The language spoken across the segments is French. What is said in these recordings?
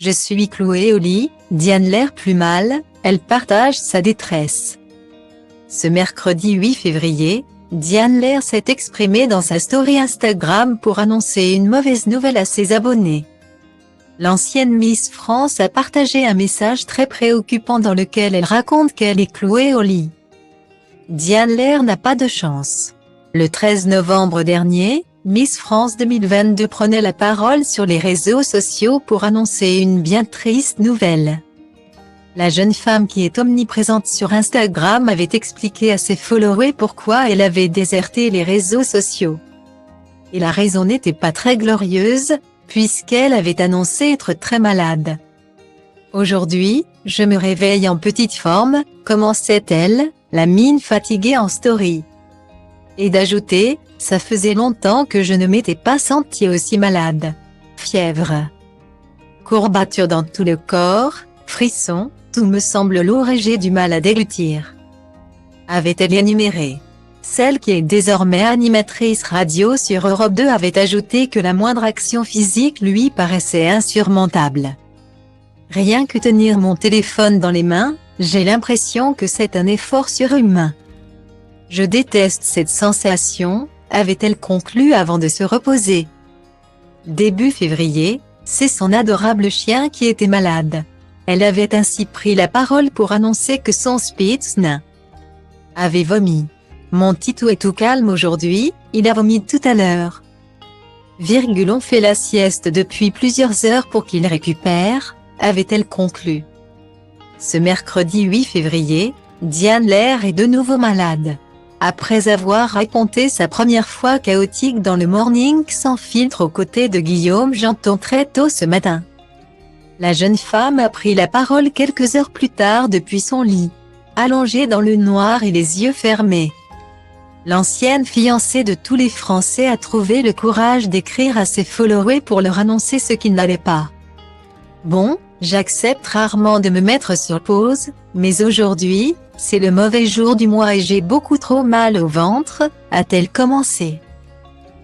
Je suis clouée au lit, Diane l'air plus mal, elle partage sa détresse. Ce mercredi 8 février, Diane Lair s'est exprimée dans sa story Instagram pour annoncer une mauvaise nouvelle à ses abonnés. L'ancienne Miss France a partagé un message très préoccupant dans lequel elle raconte qu'elle est clouée au lit. Diane Lair n'a pas de chance. Le 13 novembre dernier, Miss France 2022 prenait la parole sur les réseaux sociaux pour annoncer une bien triste nouvelle. La jeune femme qui est omniprésente sur Instagram avait expliqué à ses followers pourquoi elle avait déserté les réseaux sociaux. Et la raison n'était pas très glorieuse, puisqu'elle avait annoncé être très malade. Aujourd'hui, je me réveille en petite forme, commençait-elle, la mine fatiguée en story. Et d'ajouter, ça faisait longtemps que je ne m'étais pas sentie aussi malade. Fièvre. Courbature dans tout le corps, frissons, tout me semble lourd et j'ai du mal à déglutir. Avait-elle énuméré. Celle qui est désormais animatrice radio sur Europe 2 avait ajouté que la moindre action physique lui paraissait insurmontable. Rien que tenir mon téléphone dans les mains, j'ai l'impression que c'est un effort surhumain. Je déteste cette sensation, avait-elle conclu avant de se reposer. Début février, c'est son adorable chien qui était malade. Elle avait ainsi pris la parole pour annoncer que son Spitz nain avait vomi. Mon Titou est tout calme aujourd'hui, il a vomi tout à l'heure. On fait la sieste depuis plusieurs heures pour qu'il récupère, avait-elle conclu. Ce mercredi 8 février, Diane Lair est de nouveau malade. Après avoir raconté sa première fois chaotique dans le Morning sans filtre aux côtés de Guillaume Janton très tôt ce matin. La jeune femme a pris la parole quelques heures plus tard depuis son lit, allongée dans le noir et les yeux fermés. L'ancienne fiancée de tous les Français a trouvé le courage d'écrire à ses followers pour leur annoncer ce qui n'allait pas. Bon, j'accepte rarement de me mettre sur pause, mais aujourd'hui, c'est le mauvais jour du mois et j'ai beaucoup trop mal au ventre, a-t-elle commencé.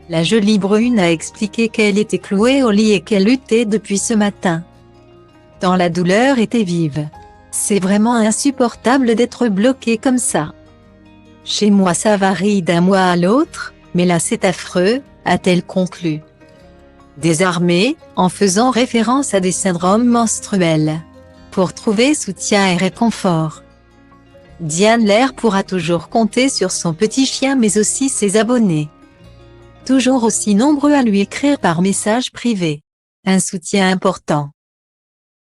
La jolie brune a expliqué qu'elle était clouée au lit et qu'elle luttait depuis ce matin. Tant la douleur était vive. C'est vraiment insupportable d'être bloqué comme ça. Chez moi ça varie d'un mois à l'autre, mais là c'est affreux, a-t-elle conclu. Désarmée, en faisant référence à des syndromes menstruels. Pour trouver soutien et réconfort. Diane Lair pourra toujours compter sur son petit chien mais aussi ses abonnés. Toujours aussi nombreux à lui écrire par message privé. Un soutien important.